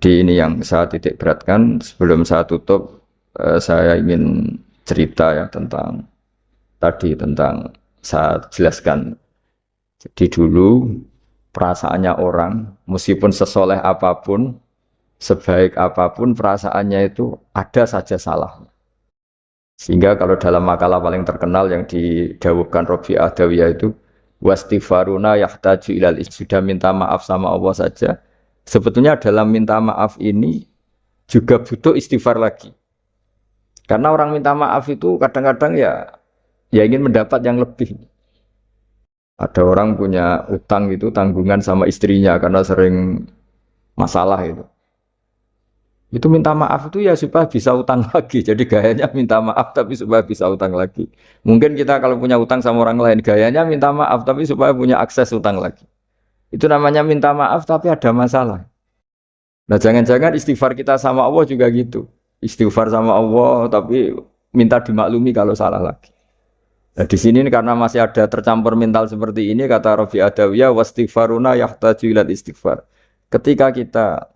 Jadi ini yang saya titik beratkan. Sebelum saya tutup, saya ingin cerita ya tentang tadi tentang saya jelaskan. Jadi dulu perasaannya orang, meskipun sesoleh apapun, sebaik apapun perasaannya itu ada saja salah. Sehingga kalau dalam makalah paling terkenal yang didawuhkan Robi Adawiyah itu wastighfaruna yahtaju ilal sudah minta maaf sama Allah saja. Sebetulnya dalam minta maaf ini juga butuh istighfar lagi. Karena orang minta maaf itu kadang-kadang ya ingin mendapat yang lebih. Ada orang punya utang itu tanggungan sama istrinya karena sering masalah itu. Itu minta maaf itu ya supaya bisa utang lagi. Jadi gayanya minta maaf tapi supaya bisa utang lagi. Mungkin kita kalau punya utang sama orang lain gayanya minta maaf tapi supaya punya akses utang lagi. Itu namanya minta maaf tapi ada masalah. Nah jangan-jangan istighfar kita sama Allah juga gitu. Istighfar sama Allah tapi minta dimaklumi kalau salah lagi. Nah di sini karena masih ada tercampur mental seperti ini kata Rabi Adawiyah wastighfaruna yahtaju ila istighfar. Ketika kita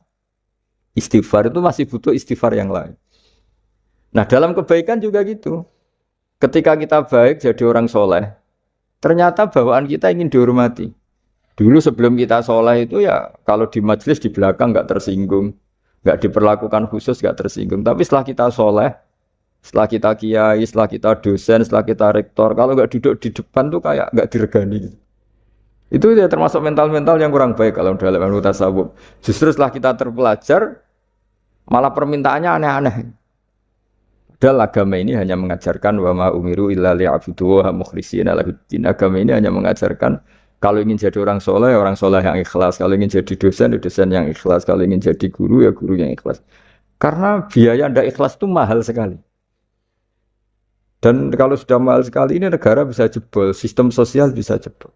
istighfar itu masih butuh istighfar yang lain. Nah dalam kebaikan juga gitu. Ketika kita baik jadi orang soleh, ternyata bawaan kita ingin dihormati. Dulu sebelum kita soleh itu ya kalau di majelis di belakang nggak tersinggung, nggak diperlakukan khusus nggak tersinggung. Tapi setelah kita soleh, setelah kita kiai, setelah kita dosen, setelah kita rektor, kalau nggak duduk di depan tuh kayak nggak diregani. Itu ya termasuk mental-mental yang kurang baik kalau dalam ilmu tasawuf. Justru setelah kita terpelajar, malah permintaannya aneh-aneh. Padahal agama ini hanya mengajarkan wa ma umiru illa liya'budu wa mukhlishina lahuddin. Agama ini hanya mengajarkan kalau ingin jadi orang soleh yang ikhlas. Kalau ingin jadi dosen, dosen yang ikhlas. Kalau ingin jadi guru, ya guru yang ikhlas. Karena biaya ndak ikhlas itu mahal sekali. Dan kalau sudah mahal sekali ini negara bisa jebol, sistem sosial bisa jebol.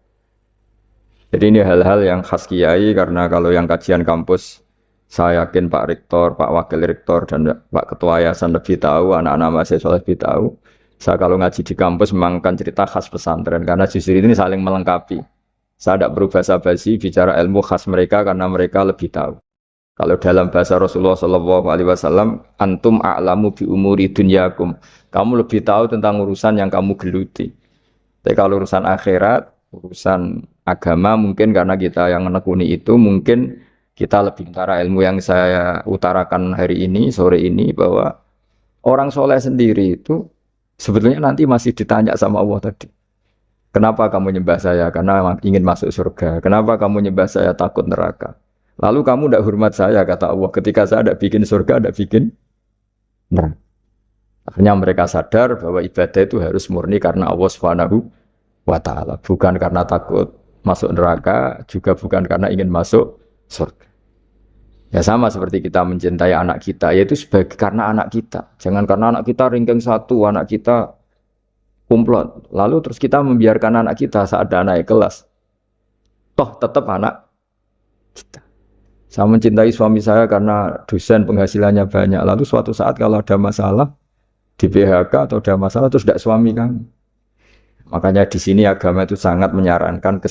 Jadi ini hal-hal yang khas kiai karena kalau yang kajian kampus saya yakin Pak Rektor, Pak Wakil Rektor dan Pak Ketua Yayasan lebih tahu, anak-anak mahasiswa lebih tahu. Saya kalau ngaji di kampus memang akan cerita khas pesantren karena justru ini saling melengkapi. Saya tidak perlu basa-basi bicara ilmu khas mereka karena mereka lebih tahu. Kalau dalam bahasa Rasulullah SAW, antum a'lamu bi umuri dunyakum. Kamu lebih tahu tentang urusan yang kamu geluti. Tapi kalau urusan akhirat, urusan agama mungkin karena kita yang menekuni itu mungkin kita lebih utara ilmu yang saya utarakan hari ini, sore ini bahwa orang soleh sendiri itu sebetulnya nanti masih ditanya sama Allah tadi. Kenapa kamu nyembah saya? Karena ingin masuk surga. Kenapa kamu nyembah saya? Takut neraka. Lalu kamu tidak hormat saya, kata Allah. Ketika saya tidak bikin surga, tidak bikin neraka. Akhirnya mereka sadar bahwa ibadah itu harus murni karena Allah Subhanahu wa Ta'ala. Bukan karena takut masuk neraka, juga bukan karena ingin masuk surga. Ya sama seperti kita mencintai anak kita, yaitu sebagai karena anak kita. Jangan karena anak kita ringkeng satu, anak kita kumplot. Lalu terus kita membiarkan anak kita saat ada naik kelas. Toh tetap anak kita. Saya mencintai suami saya karena dosen penghasilannya banyak. Lalu suatu saat kalau ada masalah di PHK atau ada masalah terus tidak suami kami. Makanya di sini agama itu sangat menyarankan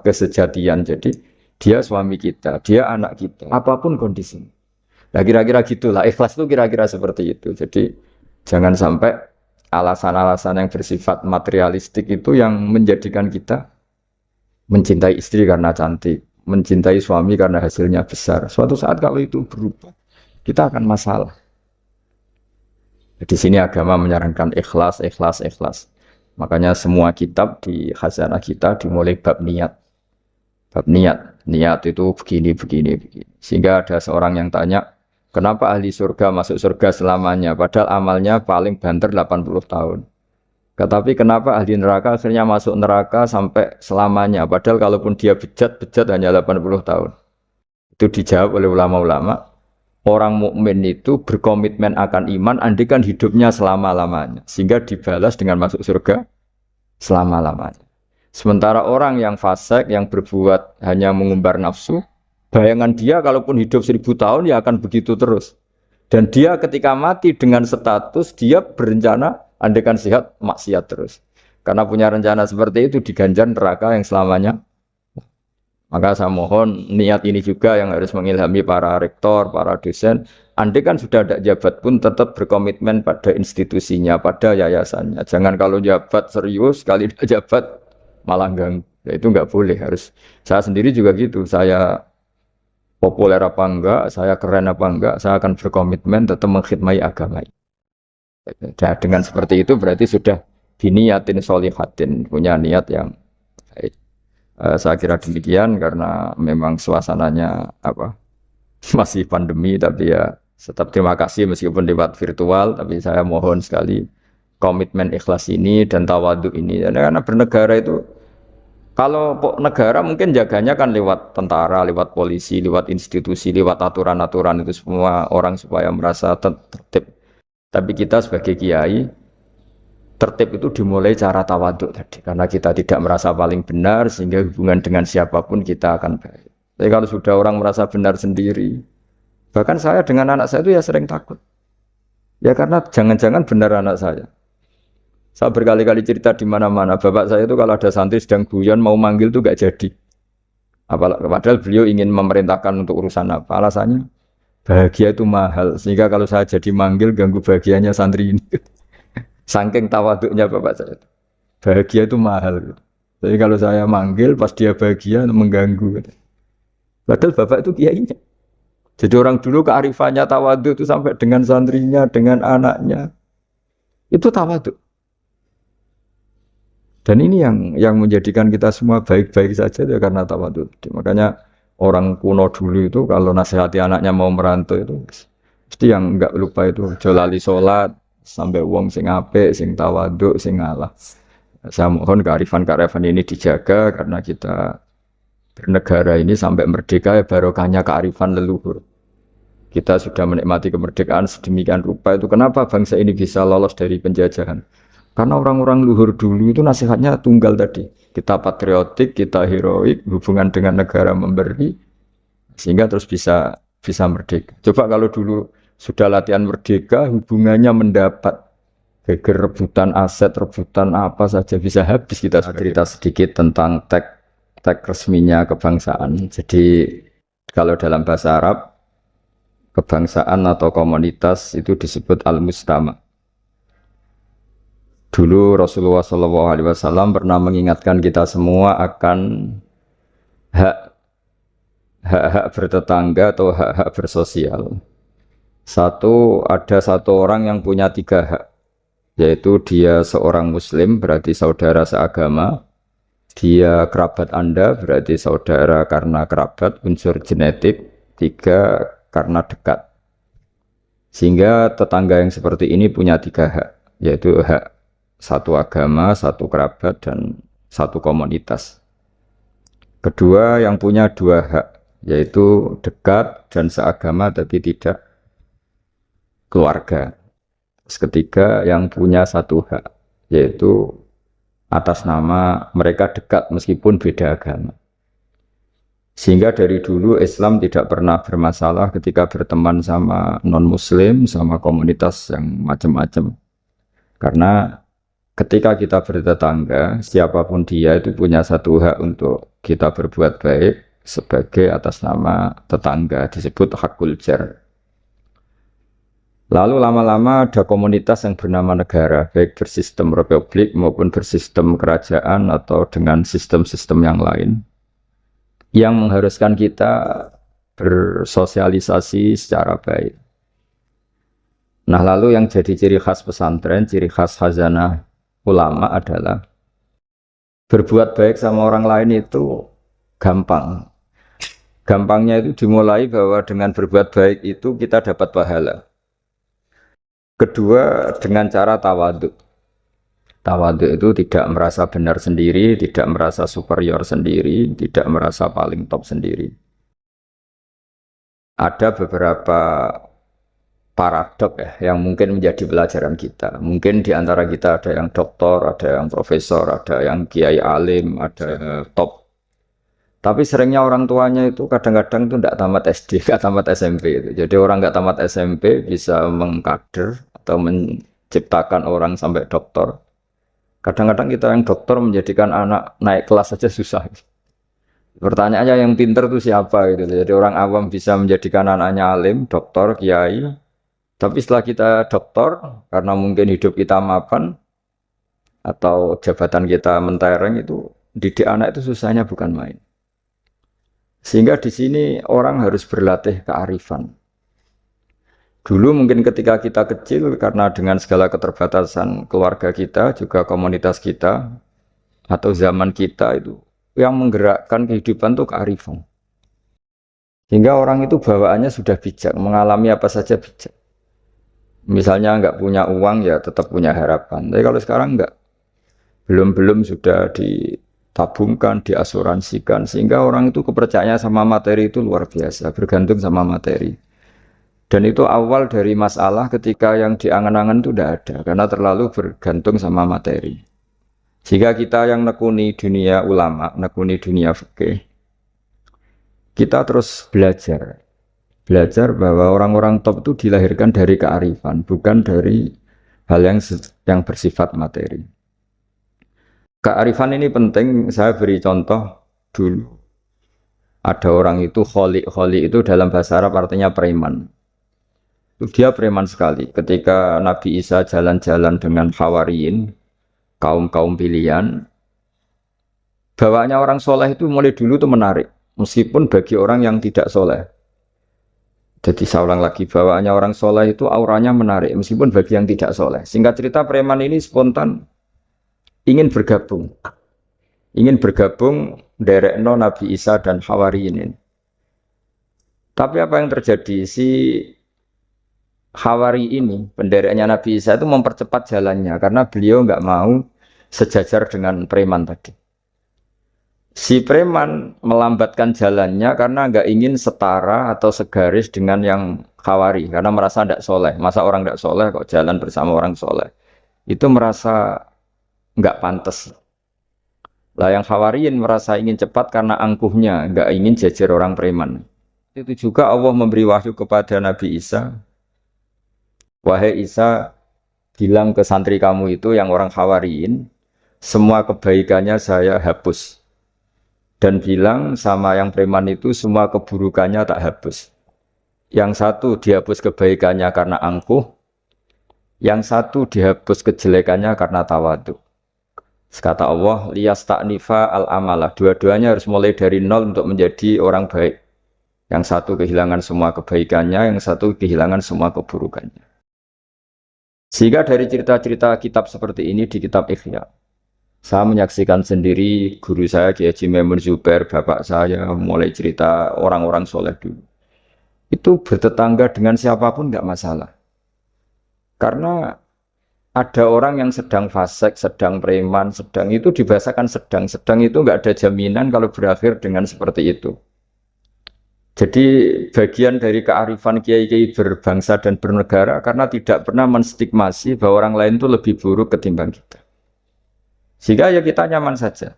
kesejatian. Jadi dia suami kita, dia anak kita, apapun kondisinya. Nah kira-kira gitulah, ikhlas itu kira-kira seperti itu. Jadi jangan sampai alasan-alasan yang bersifat materialistik itu yang menjadikan kita mencintai istri karena cantik, mencintai suami karena hasilnya besar. Suatu saat kalau itu berubah, kita akan masalah. Di sini agama menyarankan ikhlas, ikhlas, ikhlas. Makanya semua kitab di khazanah kita dimulai bab niat. Bab niat. Niat itu begini. Sehingga ada seorang yang tanya, kenapa ahli surga masuk surga selamanya? Padahal amalnya paling banter 80 tahun. Tetapi kenapa ahli neraka akhirnya masuk neraka sampai selamanya? Padahal kalaupun dia bejat hanya 80 tahun. Itu dijawab oleh ulama-ulama. Orang mukmin itu berkomitmen akan iman andikan hidupnya selama-lamanya. Sehingga dibalas dengan masuk surga selama-lamanya. Sementara orang yang fasik, yang berbuat hanya mengumbar nafsu, bayangan dia kalaupun hidup 1000 tahun ya akan begitu terus. Dan dia ketika mati dengan status, dia berencana andaikan sehat, maksiat terus. Karena punya rencana seperti itu diganjar neraka yang selamanya. Maka saya mohon niat ini juga yang harus mengilhami para rektor, para dosen. Andai kan sudah ada jabat pun tetap berkomitmen pada institusinya, pada yayasannya. Jangan kalau jabat serius, kali jabat malah ganggu. Ya, itu nggak boleh. Harus. Saya sendiri juga gitu. Saya populer apa enggak, saya keren apa enggak, saya akan berkomitmen tetap mengkhidmati agama. Nah, dengan seperti itu berarti sudah diniatin solihatin, punya niat yang baik. Saya kira demikian karena memang suasananya apa masih pandemi, tapi ya tetap terima kasih meskipun lewat virtual, tapi saya mohon sekali komitmen ikhlas ini dan tawadhu ini. Karena bernegara itu kalau negara mungkin jaganya kan lewat tentara, lewat polisi, lewat institusi, lewat aturan-aturan itu semua orang supaya merasa tertib. Tapi kita sebagai kiai tertib itu dimulai cara tawaduk tadi, karena kita tidak merasa paling benar sehingga hubungan dengan siapapun kita akan baik. Tapi kalau sudah orang merasa benar sendiri, bahkan saya dengan anak saya itu ya sering takut. Ya karena jangan-jangan benar anak saya. Saya berkali-kali cerita di mana-mana, bapak saya itu kalau ada santri sedang guyon mau manggil itu gak jadi. Padahal beliau ingin memerintahkan untuk urusan apa? Alasannya bahagia itu mahal, sehingga kalau saya jadi manggil ganggu bahagianya santri ini. Saking tawaduknya bapak saya. Bahagia itu mahal. Jadi kalau saya manggil pas dia bahagia mengganggu. Padahal bapak itu kiainya. Jadi orang dulu kearifannya tawaduk itu sampai dengan santrinya, dengan anaknya. Itu tawaduk. Dan ini yang menjadikan kita semua baik-baik saja ya karena tawaduk. Makanya orang kuno dulu itu kalau nasihati anaknya mau merantau itu mesti yang enggak lupa itu jolali sholat sampai wong sing apik, sing tawaduk, sing ngalah. Saya mohon kearifan ini dijaga karena kita bernegara ini sampai merdeka ya barokahnya kearifan leluhur. Kita sudah menikmati kemerdekaan sedemikian rupa itu kenapa bangsa ini bisa lolos dari penjajahan? Karena orang-orang luhur dulu itu nasihatnya tunggal tadi. Kita patriotik, kita heroik, hubungan dengan negara memberi sehingga terus bisa merdeka. Coba kalau dulu sudah latihan merdeka, hubungannya mendapat geger rebutan aset, rebutan apa saja bisa habis. Kita cerita sedikit tentang tag resminya kebangsaan. Jadi kalau dalam bahasa Arab, kebangsaan atau komunitas itu disebut al-mustama. Dulu Rasulullah SAW pernah mengingatkan kita semua akan hak bertetangga atau hak bersosial. Ada satu orang yang punya 3 hak, yaitu dia seorang muslim berarti saudara seagama, dia kerabat Anda berarti saudara karena kerabat unsur genetik, 3 karena dekat. Sehingga tetangga yang seperti ini punya 3 hak, yaitu hak satu agama, satu kerabat, dan satu komunitas. Kedua yang punya 2 hak, yaitu dekat dan seagama tapi tidak keluarga. Terus ketiga yang punya 1 hak, yaitu atas nama mereka dekat meskipun beda agama. Sehingga dari dulu Islam tidak pernah bermasalah ketika berteman sama non-muslim, sama komunitas yang macam-macam. Karena ketika kita bertetangga, siapapun dia itu punya 1 hak untuk kita berbuat baik sebagai atas nama tetangga, disebut hakul jar. Lalu lama-lama ada komunitas yang bernama negara, baik bersistem republik maupun bersistem kerajaan atau dengan sistem-sistem yang lain, yang mengharuskan kita bersosialisasi secara baik. Nah lalu yang jadi ciri khas pesantren, ciri khas khazanah ulama adalah berbuat baik sama orang lain itu gampang. Gampangnya itu dimulai bahwa dengan berbuat baik itu kita dapat pahala. Kedua dengan cara tawaduk. Tawaduk itu tidak merasa benar sendiri, tidak merasa superior sendiri, tidak merasa paling top sendiri. Ada beberapa paradok ya, yang mungkin menjadi pelajaran kita. Mungkin di antara kita ada yang doktor, ada yang profesor, ada yang kiai alim, ada top. Tapi seringnya orang tuanya itu kadang-kadang itu tidak tamat SD, tidak tamat SMP. Itu. Jadi orang nggak tamat SMP bisa mengkader atau menciptakan orang sampai doktor. Kadang-kadang kita yang dokter menjadikan anak naik kelas saja susah. Pertanyaannya yang pinter itu siapa gitu. Jadi orang awam bisa menjadikan anaknya alim, doktor, kiai. Tapi setelah kita doktor, karena mungkin hidup kita mapan atau jabatan kita mentereng itu, didik anak itu susahnya bukan main. Sehingga di sini orang harus berlatih kearifan. Dulu mungkin ketika kita kecil, karena dengan segala keterbatasan keluarga kita, juga komunitas kita, atau zaman kita itu, yang menggerakkan kehidupan itu kearifan. Sehingga orang itu bawaannya sudah bijak, mengalami apa saja bijak. Misalnya nggak punya uang ya tetap punya harapan. Tapi kalau sekarang nggak, belum sudah ditabungkan, diasuransikan, sehingga orang itu kepercayaannya sama materi itu luar biasa, bergantung sama materi. Dan itu awal dari masalah ketika yang diangan-angan itu tidak ada, karena terlalu bergantung sama materi. Jika kita yang nekuni dunia ulama, nekuni dunia fikih, kita terus belajar. Belajar bahwa orang-orang top itu dilahirkan dari kearifan, bukan dari hal yang bersifat materi. Kearifan ini penting, saya beri contoh dulu. Ada orang itu kholi itu dalam bahasa Arab artinya preman. Dia preman sekali. Ketika Nabi Isa jalan-jalan dengan Hawariyin, kaum-kaum pilihan, bawaannya orang soleh itu mulai dulu itu menarik, meskipun bagi orang yang tidak soleh. Jadi saya ulang lagi, bawaannya orang soleh itu auranya menarik, meskipun bagi yang tidak soleh. Singkat cerita, preman ini spontan ingin bergabung derekno Nabi Isa dan Hawariyin ini. Tapi apa yang terjadi? Si Hawari ini, pendereknya Nabi Isa itu mempercepat jalannya karena beliau nggak mau sejajar dengan preman tadi. Si preman melambatkan jalannya karena nggak ingin setara atau segaris dengan yang Hawari karena merasa tidak soleh. Masa orang tidak soleh kok jalan bersama orang soleh? Itu merasa nggak pantas. Lah yang Hawariin merasa ingin cepat karena angkuhnya, nggak ingin jajar orang preman. Itu juga Allah memberi wahyu kepada Nabi Isa. Wahai Isa, bilang ke santri kamu itu yang orang Hawariin, semua kebaikannya saya hapus. Dan bilang sama yang preman itu semua keburukannya tak hapus. Yang satu dihapus kebaikannya karena angkuh, yang satu dihapus kejelekannya karena tawadu. Kata Allah, liyas ta'nifa al-amalah. Dua-duanya harus mulai dari nol untuk menjadi orang baik. Yang satu kehilangan semua kebaikannya, yang satu kehilangan semua keburukannya. Sehingga dari cerita-cerita kitab seperti ini di kitab Ihya, saya menyaksikan sendiri guru saya Kiai Haji Maimun Zubair, bapak saya mulai cerita orang-orang soleh dulu. Itu bertetangga dengan siapapun nggak masalah. Karena ada orang yang sedang fasik, sedang preman, sedang itu dibahasakan sedang itu nggak ada jaminan kalau berakhir dengan seperti itu. Jadi bagian dari kearifan kiai-kiai berbangsa dan bernegara karena tidak pernah menstigmasi bahwa orang lain itu lebih buruk ketimbang kita. Sehingga ya kita nyaman saja.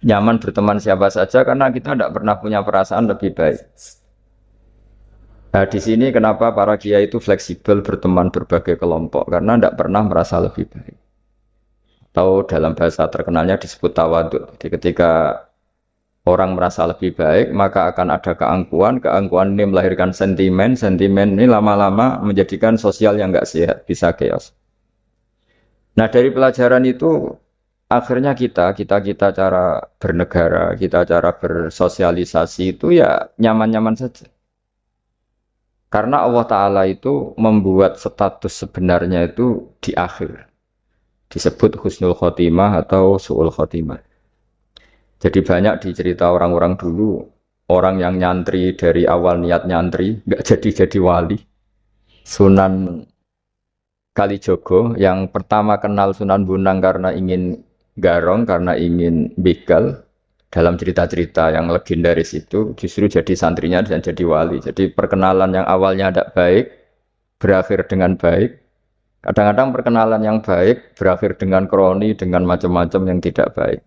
Nyaman berteman siapa saja karena kita tidak pernah punya perasaan lebih baik. Nah di sini kenapa para kiai itu fleksibel berteman berbagai kelompok karena tidak pernah merasa lebih baik. Atau dalam bahasa terkenalnya disebut tawadhu. Jadi ketika orang merasa lebih baik, maka akan ada keangkuhan. Keangkuhan ini melahirkan sentimen. Sentimen ini lama-lama menjadikan sosial yang nggak sehat, bisa chaos. Nah dari pelajaran itu, akhirnya kita cara bernegara, kita cara bersosialisasi itu ya nyaman-nyaman saja. Karena Allah Ta'ala itu membuat status sebenarnya itu di akhir. Disebut husnul khotimah atau su'ul khotimah. Jadi banyak di cerita orang-orang dulu, orang yang nyantri dari awal niat nyantri, nggak jadi wali. Sunan Kalijogo yang pertama kenal Sunan Bonang karena ingin garong, karena ingin begal. Dalam cerita-cerita yang legendaris itu justru jadi santrinya dan jadi wali. Jadi perkenalan yang awalnya tidak baik, berakhir dengan baik. Kadang-kadang perkenalan yang baik berakhir dengan kroni, dengan macam-macam yang tidak baik.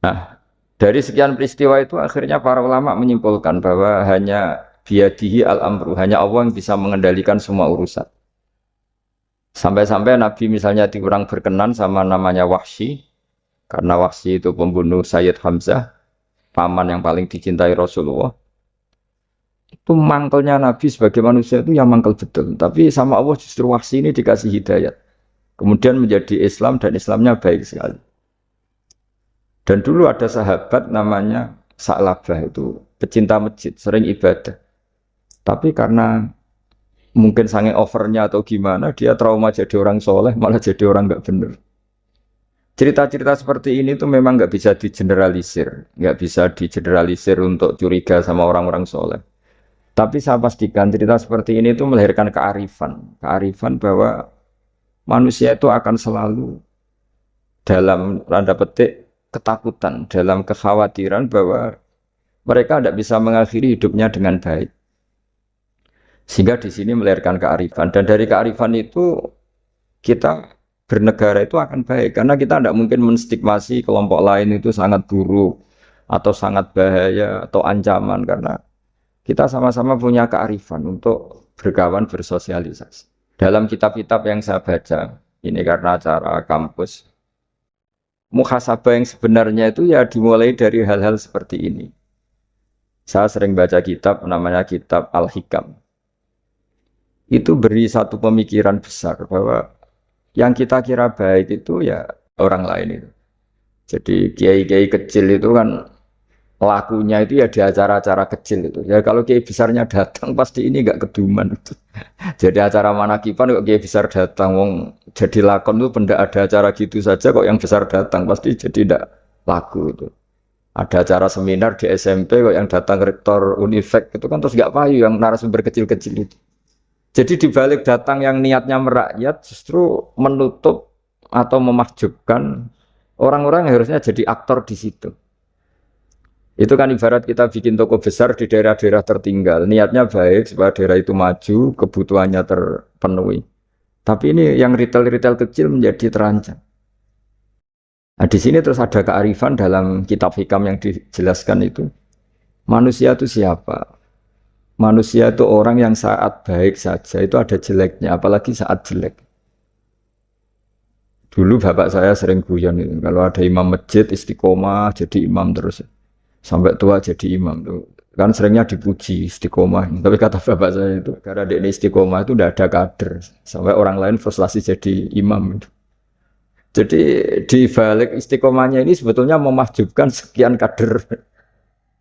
Nah, dari sekian peristiwa itu akhirnya para ulama menyimpulkan bahwa hanya biyadihi al-amru, hanya Allah yang bisa mengendalikan semua urusan. Sampai-sampai Nabi misalnya kurang berkenan sama namanya Wahsy, karena Wahsy itu pembunuh Sayyid Hamzah. paman yang paling dicintai Rasulullah. Itu mangkelnya Nabi sebagai manusia itu yang mangkel betul. Tapi sama Allah justru wahsi ini dikasih hidayat. Kemudian menjadi Islam dan Islamnya baik sekali. Dan dulu ada sahabat namanya Sa'labah itu pecinta masjid, sering ibadah. Tapi karena mungkin saking overnya atau gimana, dia trauma jadi orang soleh, malah jadi orang nggak bener. Cerita-cerita seperti ini tuh memang nggak bisa digeneralisir, nggak bisa digeneralisir untuk curiga sama orang-orang soleh. Tapi saya pastikan cerita seperti ini tuh melahirkan kearifan bahwa manusia itu akan selalu dalam tanda petik ketakutan, dalam kekhawatiran bahwa mereka tidak bisa mengakhiri hidupnya dengan baik. Sehingga di sini melahirkan kearifan, dan dari kearifan itu kita bernegara itu akan baik, karena kita tidak mungkin menstigmasi kelompok lain itu sangat buruk atau sangat bahaya atau ancaman, karena kita sama-sama punya kearifan untuk berkawan bersosialisasi. Dalam kitab-kitab yang saya baca, ini karena acara kampus, muhasabah yang sebenarnya itu ya dimulai dari hal-hal seperti ini. Saya sering baca kitab namanya kitab Al-Hikam. Itu beri satu pemikiran besar bahwa yang kita kira baik itu ya orang lain itu. Jadi kiai-kiai kecil itu kan lakunya itu ya di acara-acara kecil itu. Ya kalau kiai besarnya datang pasti ini enggak keduman itu. Jadi acara manakipan kok kiai besar datang, wong jadi lakon itu pendak ada acara gitu saja kok yang besar datang pasti jadi tidak laku itu. Ada acara seminar di SMP kok yang datang rektor Unifek itu kan terus enggak payu yang narasumber kecil-kecil itu. Jadi dibalik datang yang niatnya merakyat justru menutup atau memahjubkan orang-orang yang harusnya jadi aktor di situ. Itu kan ibarat kita bikin toko besar di daerah-daerah tertinggal. Niatnya baik supaya daerah itu maju, kebutuhannya terpenuhi. Tapi ini yang retail-retail kecil menjadi terancam. Nah, di sini terus ada kearifan dalam kitab hikam yang dijelaskan itu. Manusia itu siapa? Manusia itu orang yang saat baik saja itu ada jeleknya, apalagi saat jelek. Dulu bapak saya sering guyon itu, kalau ada imam masjid istiqomah jadi imam terus. Sampai tua jadi imam tuh kan seringnya dipuji istiqomah, tapi kata bapak saya itu karena dia istiqomah itu udah ada kader sampai orang lain frustasi jadi imam itu. Jadi di balik istiqomahnya ini sebetulnya memahjubkan sekian kader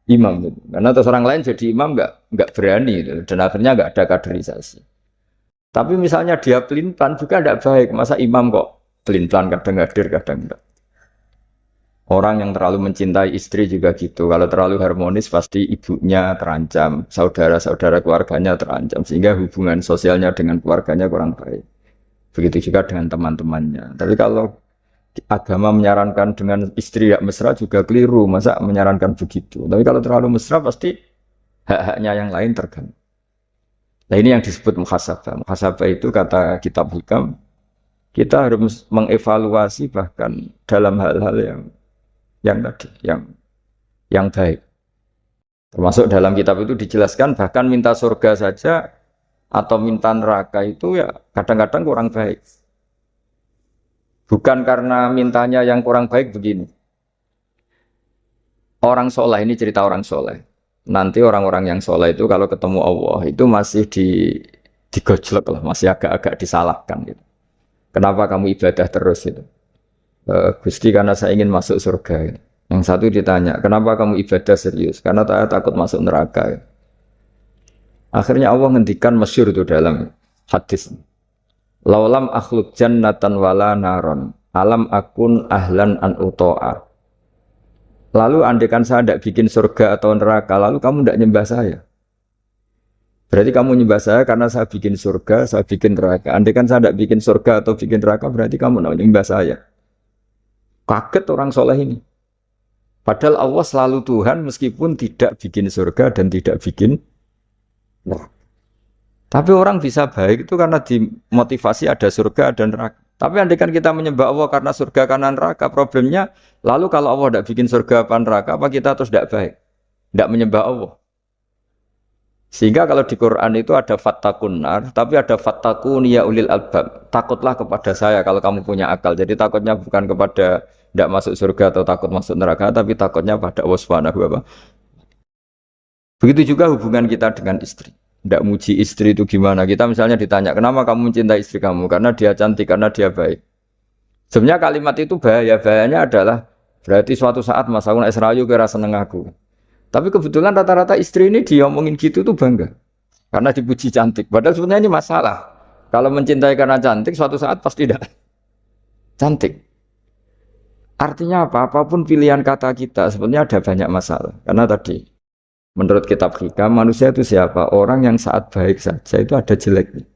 imam gitu. Karena terus orang lain jadi imam nggak berani gitu. Dan akhirnya nggak ada kaderisasi. Tapi misalnya dia pelin-pelan juga tidak baik, masa imam kok pelin-pelan kadang hadir kadang enggak. Orang yang terlalu mencintai istri juga gitu. Kalau terlalu harmonis pasti ibunya terancam, saudara-saudara keluarganya terancam, sehingga hubungan sosialnya dengan keluarganya kurang baik. Begitu juga dengan teman-temannya. Tapi kalau agama menyarankan dengan istri tidak mesra juga keliru, masa menyarankan begitu. Tapi kalau terlalu mesra pasti hak-haknya yang lain terganggu. Nah ini yang disebut muhasabah. Muhasabah itu kata kitab hikam, kita harus mengevaluasi bahkan dalam hal-hal yang tadi, yang baik. Termasuk dalam kitab itu dijelaskan bahkan minta surga saja atau minta neraka itu ya kadang-kadang kurang baik. Bukan karena mintanya yang kurang baik begini. Orang soleh, ini cerita orang soleh. Nanti orang-orang yang soleh itu kalau ketemu Allah itu masih digojlok lah, masih agak-agak disalahkan gitu. Kenapa kamu ibadah terus itu? Gusti karena saya ingin masuk surga. Yang satu ditanya, kenapa kamu ibadah serius? Karena saya takut masuk neraka. Akhirnya Allah ngendikan masyhur itu dalam hadis. Laulam akhluk jannatan wala naron, alam akun ahlan an uto'a. Lalu andaikan saya tidak bikin surga atau neraka, lalu kamu tidak nyembah saya. Berarti kamu nyembah saya karena saya bikin surga, saya bikin neraka. Andaikan saya tidak bikin surga atau bikin neraka, berarti kamu tidak nyembah saya. Kaget orang soleh ini. Padahal Allah selalu Tuhan meskipun tidak bikin surga dan tidak bikin neraka. Tapi orang bisa baik itu karena dimotivasi ada surga dan neraka. Tapi andaikan kita menyembah Allah karena surga karena neraka, problemnya lalu kalau Allah tidak bikin surga apa neraka, apa kita terus tidak baik? Tidak menyembah Allah. Sehingga kalau di Quran itu ada fattakun nar, tapi ada fattakun ya ulil albab. Takutlah kepada saya kalau kamu punya akal. Jadi takutnya bukan kepada tidak masuk surga atau takut masuk neraka, tapi takutnya pada Allah Subhanahu wa Ta'ala. Begitu juga hubungan kita dengan istri. Tidak muji istri itu gimana? Kita misalnya ditanya, kenapa kamu mencintai istri kamu? Karena dia cantik, karena dia baik. Sebenarnya kalimat itu bahaya. Bahayanya adalah berarti suatu saat Mas aku nak serayu kira seneng aku. Tapi kebetulan rata-rata istri ini diomongin gitu tuh bangga. Karena dipuji cantik. Padahal sebenarnya ini masalah. Kalau mencintai karena cantik, suatu saat pasti tidak cantik. Artinya apa? Apapun pilihan kata kita, sebenarnya ada banyak masalah. Karena tadi, menurut kitab Hikam, manusia itu siapa? Orang yang saat baik saja itu ada jeleknya.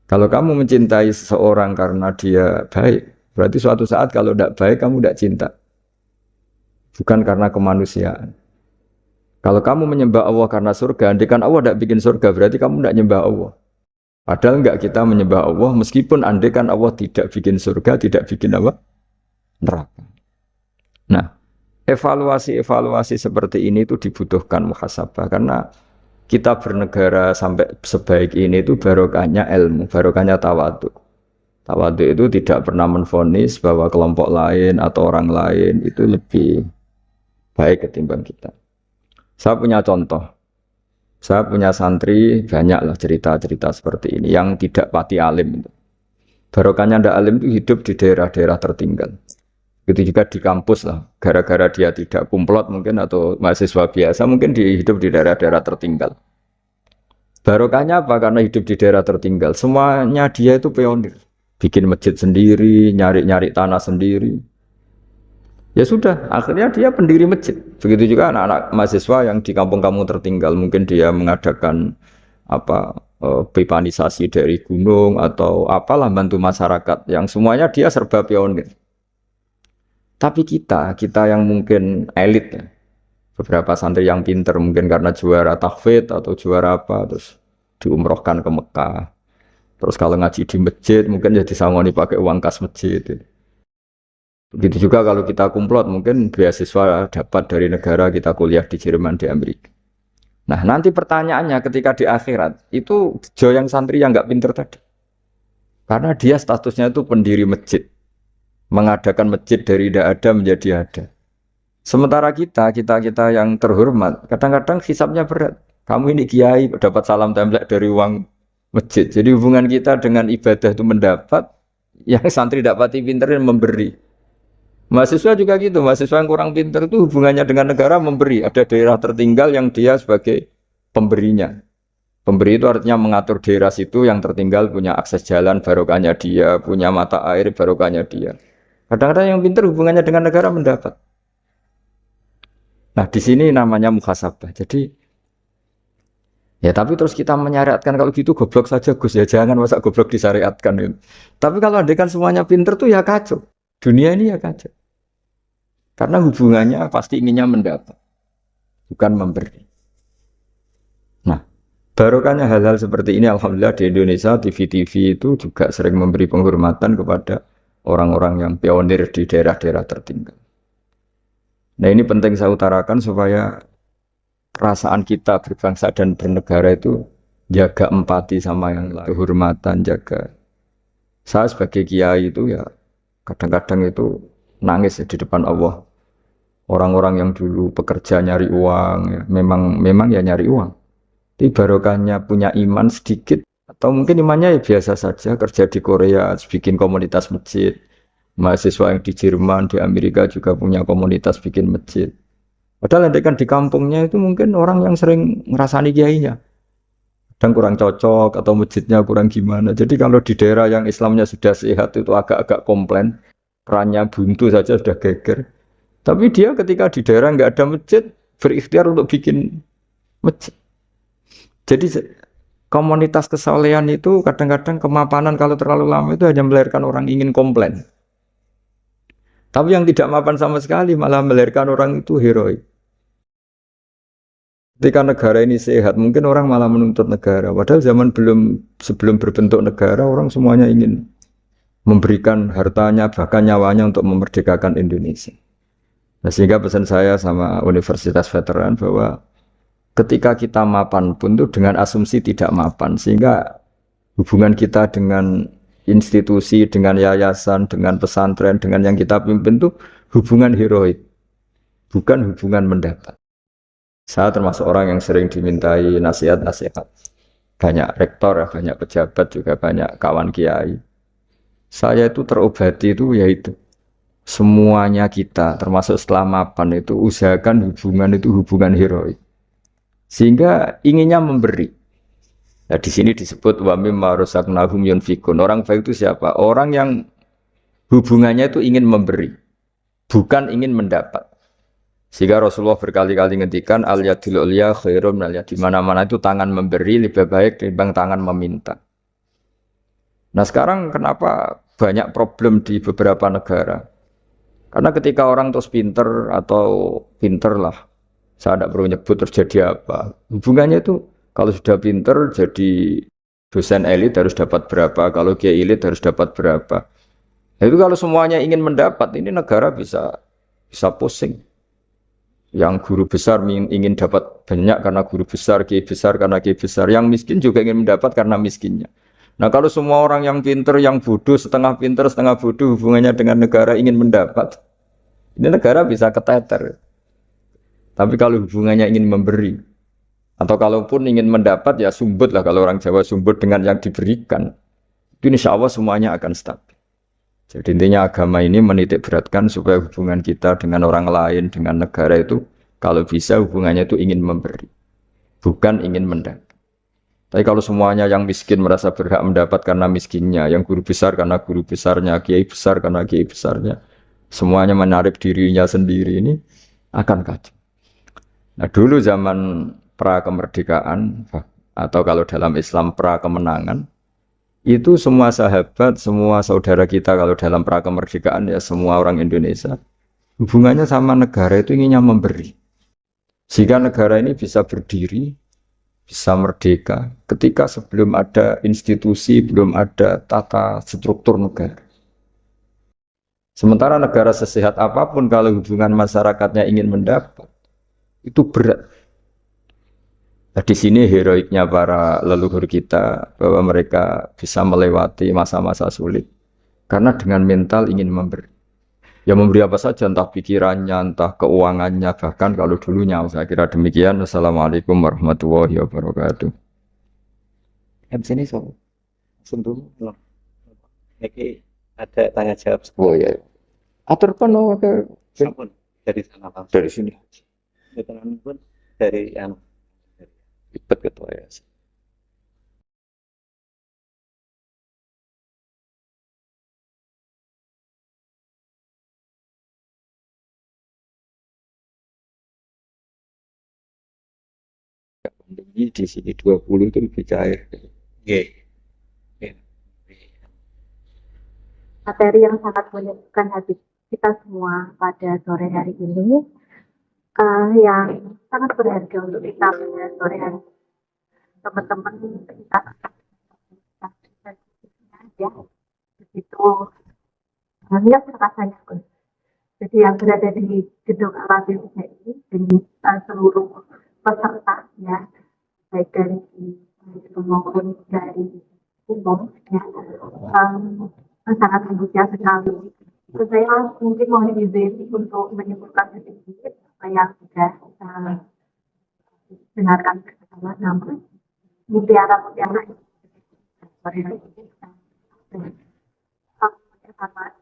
Kalau kamu mencintai seseorang karena dia baik, berarti suatu saat kalau tidak baik, kamu tidak cinta. Bukan karena kemanusiaan. Kalau kamu menyembah Allah karena surga, andikan Allah tidak bikin surga, berarti kamu tidak menyembah Allah. Padahal enggak, kita menyembah Allah, meskipun andikan Allah tidak bikin surga, tidak bikin apa? Neraka. Nah, evaluasi-evaluasi seperti ini itu dibutuhkan muhasabah, karena kita bernegara sampai sebaik ini itu barokahnya ilmu, barokahnya tawadhu. Tawadhu itu tidak pernah menvonis bahwa kelompok lain atau orang lain itu lebih baik ketimbang kita. Saya punya contoh, saya punya santri banyaklah cerita-cerita seperti ini yang tidak pati alim. Barokahnya ndak alim itu hidup di daerah-daerah tertinggal. Begitu juga di kampus lah, gara-gara dia tidak kumplot mungkin atau mahasiswa biasa mungkin hidup di daerah-daerah tertinggal. Barokahnya apa? Karena hidup di daerah tertinggal, semuanya dia itu pionir, bikin masjid sendiri, nyari-nyari tanah sendiri. Ya sudah, akhirnya dia pendiri masjid. Begitu juga anak-anak mahasiswa yang di kampung-kampung tertinggal, mungkin dia mengadakan pipanisasi dari gunung atau apalah bantu masyarakat, yang semuanya dia serba pionir. Tapi kita yang mungkin elit ya, beberapa santri yang pinter mungkin karena juara tahfidz atau juara apa, terus diumrohkan ke Mekah. Terus kalau ngaji di masjid mungkin jadi disangoni pakai uang kas masjid. Begitu juga kalau kita kumplot, mungkin beasiswa dapat dari negara kita kuliah di Jerman, di Amerika. Nah nanti pertanyaannya ketika di akhirat, itu yang santri yang nggak pinter tadi. Karena dia statusnya itu pendiri masjid. Mengadakan masjid dari tidak ada menjadi ada. Sementara kita yang terhormat, kadang-kadang hisabnya berat. Kamu ini kiai, dapat salam template dari uang masjid. Jadi hubungan kita dengan ibadah itu mendapat, yang santri dapati pinter memberi. Mahasiswa juga gitu, mahasiswa yang kurang pintar itu hubungannya dengan negara memberi. Ada daerah tertinggal yang dia sebagai pemberinya. Pemberi itu artinya mengatur daerah situ yang tertinggal punya akses jalan, barokahnya dia, punya mata air, barokahnya dia. Kadang-kadang yang pintar hubungannya dengan negara mendapat. Nah di sini namanya muhasabah. Jadi, ya tapi terus kita menyariatkan kalau gitu goblok saja Gus, ya jangan masa goblok disyariatkan. Gitu. Tapi kalau andekan semuanya pintar tuh ya kacau. Dunia ini ya kacau. Karena hubungannya pasti inginnya mendapat, bukan memberi. Nah, barokahnya hal-hal seperti ini, alhamdulillah di Indonesia TV-TV itu juga sering memberi penghormatan kepada orang-orang yang pionir di daerah-daerah tertinggal. Nah ini penting saya utarakan supaya perasaan kita berbangsa dan bernegara itu jaga empati sama yang lain, kehormatan, jaga. Saya sebagai kiai itu ya kadang-kadang itu nangis ya, di depan Allah. Orang-orang yang dulu pekerja nyari uang, ya, memang ya nyari uang. Tapi barokahnya punya iman sedikit, atau mungkin imannya ya biasa saja, kerja di Korea, bikin komunitas masjid. Mahasiswa yang di Jerman, di Amerika juga punya komunitas bikin masjid. Padahal kan di kampungnya itu mungkin orang yang sering ngerasani kiainya. Dan kurang cocok, atau masjidnya kurang gimana. Jadi kalau di daerah yang Islamnya sudah sehat itu agak-agak komplain, kerannya buntu saja sudah geger. Tapi dia ketika di daerah nggak ada masjid, berikhtiar untuk bikin masjid. Jadi komunitas kesolehan itu kadang-kadang kemapanan kalau terlalu lama itu hanya melahirkan orang ingin komplain. Tapi yang tidak mapan sama sekali malah melahirkan orang itu heroik. Ketika negara ini sehat, mungkin orang malah menuntut negara. Padahal sebelum berbentuk negara, orang semuanya ingin memberikan hartanya, bahkan nyawanya untuk memerdekakan Indonesia. Nah, sehingga pesan saya sama Universitas Veteran bahwa ketika kita mapan pun tuh dengan asumsi tidak mapan, sehingga hubungan kita dengan institusi, dengan yayasan, dengan pesantren, dengan yang kita pimpin tuh hubungan heroik, bukan hubungan mendapat. Saya termasuk orang yang sering dimintai nasihat-nasihat. Banyak rektor, banyak pejabat, juga banyak kawan kiai. Saya itu terobati itu yaitu semuanya kita, termasuk setelah mapan itu usahakan hubungan itu hubungan heroik. Sehingga inginnya memberi. Nah, di sini disebut wa mimma razaqnahum yunfikun. Orang baik itu siapa? Orang yang hubungannya itu ingin memberi, bukan ingin mendapat. Sehingga Rasulullah berkali-kali ngendikan al yadul ulya khairum minal yad. Di mana-mana itu tangan memberi lebih baik dibanding tangan meminta. Nah, sekarang kenapa banyak problem di beberapa negara? Karena ketika orang terus pinter atau pinter lah, saya tidak perlu nyebut terjadi apa. Hubungannya itu kalau sudah pinter jadi dosen elit harus dapat berapa, kalau kiai elit harus dapat berapa. Nah, itu kalau semuanya ingin mendapat, ini negara bisa pusing. Yang guru besar ingin dapat banyak karena guru besar, kiai besar karena kiai besar. Yang miskin juga ingin mendapat karena miskinnya. Nah, kalau semua orang yang pinter, yang bodoh, setengah pinter, setengah bodoh hubungannya dengan negara ingin mendapat, ini negara bisa keteter. Tapi kalau hubungannya ingin memberi, atau kalaupun ingin mendapat, ya sumbut lah. Kalau orang Jawa sumbut dengan yang diberikan, itu insya Allah semuanya akan stabil. Jadi intinya agama ini menitik beratkan supaya hubungan kita dengan orang lain, dengan negara itu, kalau bisa hubungannya itu ingin memberi, bukan ingin mendapat. Tapi kalau semuanya yang miskin merasa berhak mendapat karena miskinnya, yang guru besar karena guru besarnya, kiai besar karena kiai besarnya, semuanya menarik dirinya sendiri, ini akan kacau. Nah, dulu zaman pra kemerdekaan atau kalau dalam Islam pra kemenangan, itu semua sahabat, semua saudara kita kalau dalam pra kemerdekaan ya semua orang Indonesia hubungannya sama negara itu inginnya memberi. Sehingga negara ini bisa berdiri, bisa merdeka ketika sebelum ada institusi, belum ada tata struktur negara. Sementara negara sesehat apapun kalau hubungan masyarakatnya ingin mendapat, itu berat. Nah, di sini heroiknya para leluhur kita bahwa mereka bisa melewati masa-masa sulit karena dengan mental ingin memberi. Ya memberi apa saja, entah pikirannya, entah keuangannya, bahkan kalau dulunya. Saya kira demikian. Wassalamualaikum warahmatullahi wabarakatuh. Sini so, sentuh belum. Jadi ada tanya jawab. Oh ya. Atur kan ke Sampun dari sana langsung. dari sini. Itu pun dari yang Ribet ketua ya. Ini di sini 20 itu lebih cair. Materi yang sangat menyebutkan hati kita semua pada sore hari ini, yang sangat berharga untuk kita pada sore hari ini. Teman-teman kita ya, begitu banyak rasanya, Gus. Jadi yang berada di gedung Al-Azhar ini dengan seluruh pesertanya, baik dari maupun dari umum, ya, sangat antusias sekali. Saya mungkin mohon izin untuk menyebutkan sedikit apa yang sudah dengarkan bersama, namun mutiara-mutiara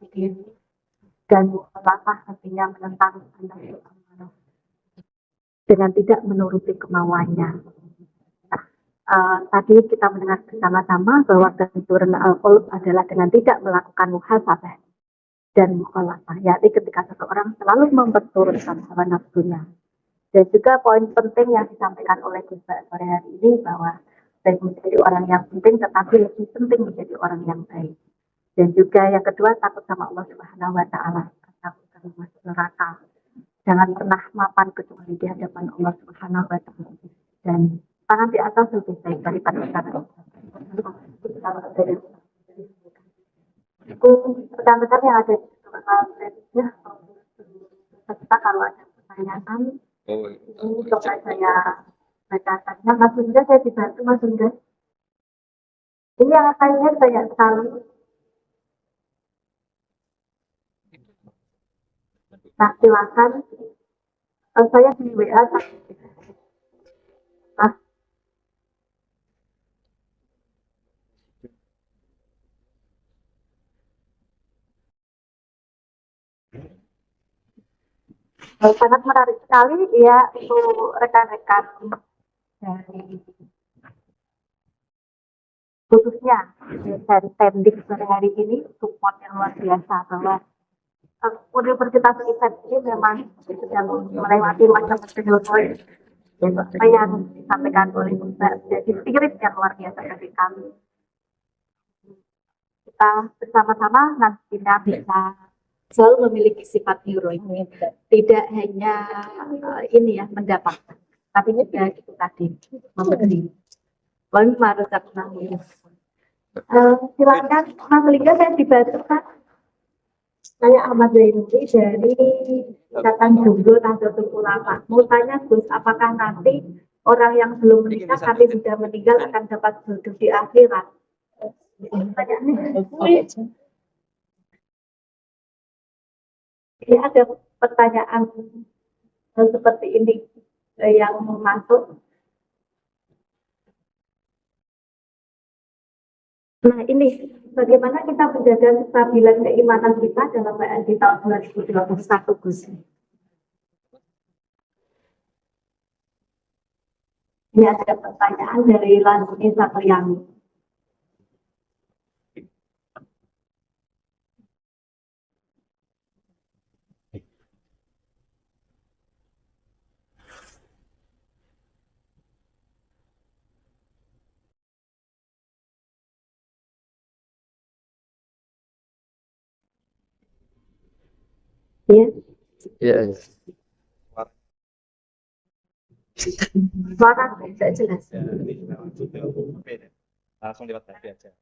ini dan langkah artinya menentang dengan tidak menuruti kemauannya. Tadi kita mendengar bersama-sama bahwa kehancuran al-qalb adalah dengan tidak melakukan muhasabah dan mukhalafah, yakni ketika seseorang selalu memperturutkan hawa nafsunya. Dan juga poin penting yang disampaikan oleh Gus sore hari ini bahwa baik menjadi orang yang penting tetapi lebih penting menjadi orang yang baik. Dan juga yang kedua, takut sama Allah Subhanahu wa taala, takut sama masuk neraka. Jangan pernah mapan kecuali di hadapan Allah Subhanahu wa taala. Dan tangan di atas lebih baik daripada tangan. Itu pesan-pesan yang ada di surat Al-Fatihah. Kalau ada pertanyaan, ini coba saya Bacanya Mas Indra, saya dibantu Mas Indra. Ini yang saya lihat banyak sekali. Nah, silakan. Saya di WA. Mas, sangat menarik sekali ya untuk rekan-rekan dari khususnya dari Tendik sore hari ini support yang luar biasa bahwa Universitas Event ini memang sedang melewati masa penyelesaian yang disampaikan oleh Mbak. Jadi spirit yang luar biasa dari kami. Kita bersama-sama nantinya bisa selalu memiliki sifat heroik, tidak hanya ini ya mendapatkan, tapi juga itu tadi memberi. Lalu harus silakan Mas Lingga, saya dibantu Pak. Saya Ahmad Zainuri dari Ikatan Jomblo Nahdlatul Ulama. Mau tanya Gus, apakah nanti orang yang belum menikah tapi sudah meninggal akan dapat duduk di akhirat? Ini ada pertanyaan seperti ini yang masuk. Nah ini, bagaimana kita menjaga kestabilan keimanan kita dalam keadaan di tahun 2021, Gus? Ini ada pertanyaan dari Lanjuni Satriani. Ya. Ya, Suara tidak jelas. Ya, ini langsung lewat tadi aja.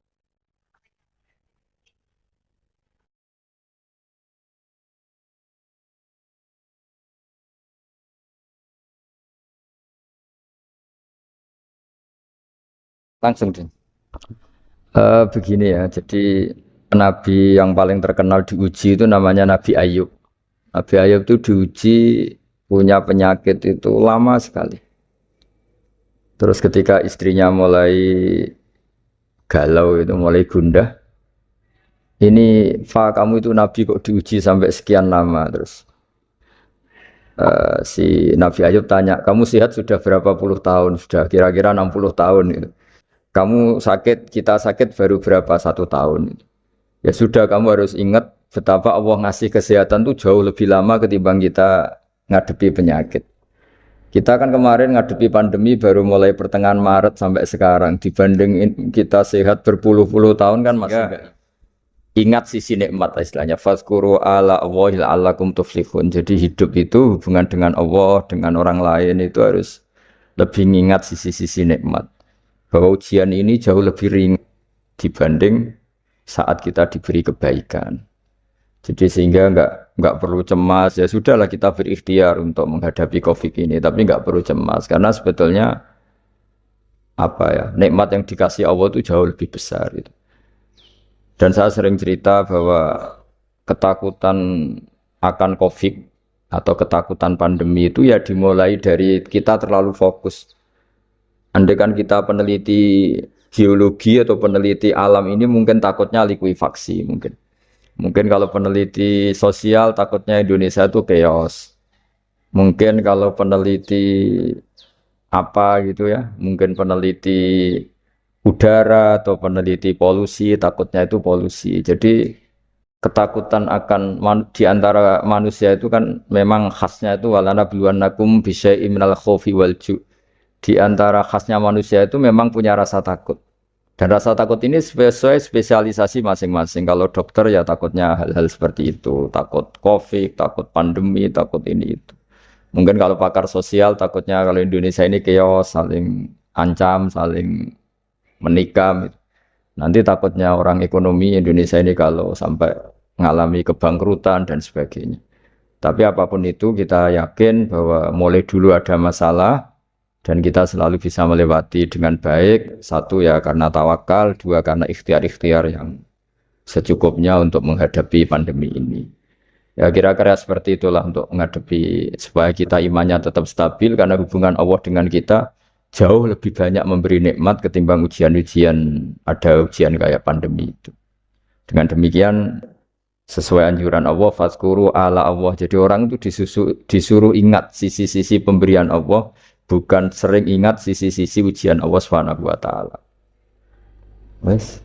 langsung deh. Begini ya, jadi nabi yang paling terkenal diuji itu namanya Nabi Ayub. Nabi Ayub itu diuji punya penyakit itu lama sekali. Terus ketika istrinya mulai galau itu, mulai gundah, ini kamu itu nabi kok diuji sampai sekian lama. Terus si Nabi Ayub tanya, kamu sehat sudah berapa puluh tahun? Sudah kira-kira 60 tahun gitu. Kamu sakit, kita sakit baru berapa 1 tahun gitu. Ya sudah, kamu harus ingat betapa Allah ngasih kesehatan tuh jauh lebih lama ketimbang kita ngadepi penyakit. Kita kan kemarin ngadepi pandemi baru mulai pertengahan Maret sampai sekarang, dibanding kita sehat berpuluh-puluh tahun kan masih enggak ingat sisi nikmat istilahnya. Fazkuru ala Allahi la'allakum tuflihun. Jadi hidup itu hubungan dengan Allah, dengan orang lain itu harus lebih ingat sisi-sisi nikmat. Bahwa ujian ini jauh lebih ringan dibanding saat kita diberi kebaikan. Jadi sehingga nggak perlu cemas, ya sudahlah kita berikhtiar untuk menghadapi COVID ini, tapi nggak perlu cemas karena sebetulnya apa ya, nikmat yang dikasih Allah itu jauh lebih besar itu. Dan saya sering cerita bahwa ketakutan akan COVID atau ketakutan pandemi itu ya dimulai dari kita terlalu fokus. Andai kan kita peneliti geologi atau peneliti alam ini mungkin takutnya likuifaksi mungkin. Mungkin kalau peneliti sosial takutnya Indonesia itu chaos. Mungkin kalau peneliti apa gitu ya, mungkin peneliti udara atau peneliti polusi takutnya itu polusi. Jadi ketakutan akan di antara manusia itu kan memang khasnya itu walana biluannakum bisyai'im minal khaufi wal ju'. Di antara khasnya manusia itu memang punya rasa takut. Dan rasa takut ini sesuai spesialisasi masing-masing. Kalau dokter ya takutnya hal-hal seperti itu. Takut COVID, takut pandemi, takut ini itu. Mungkin kalau pakar sosial takutnya kalau Indonesia ini chaos, saling ancam, saling menikam. Nanti takutnya orang ekonomi Indonesia ini kalau sampai mengalami kebangkrutan dan sebagainya. Tapi apapun itu kita yakin bahwa mulai dulu ada masalah, dan kita selalu bisa melewati dengan baik. Satu ya karena tawakal, dua karena ikhtiar-ikhtiar yang secukupnya untuk menghadapi pandemi ini. Ya kira-kira seperti itulah untuk menghadapi supaya kita imannya tetap stabil, karena hubungan Allah dengan kita jauh lebih banyak memberi nikmat ketimbang ujian-ujian, ada ujian kayak pandemi itu. Dengan demikian sesuai anjuran Allah, fazkuru ala Allah. Jadi orang itu disuruh ingat sisi-sisi pemberian Allah, bukan sering ingat sisi-sisi ujian Allah Subhanahu wa taala. Wes,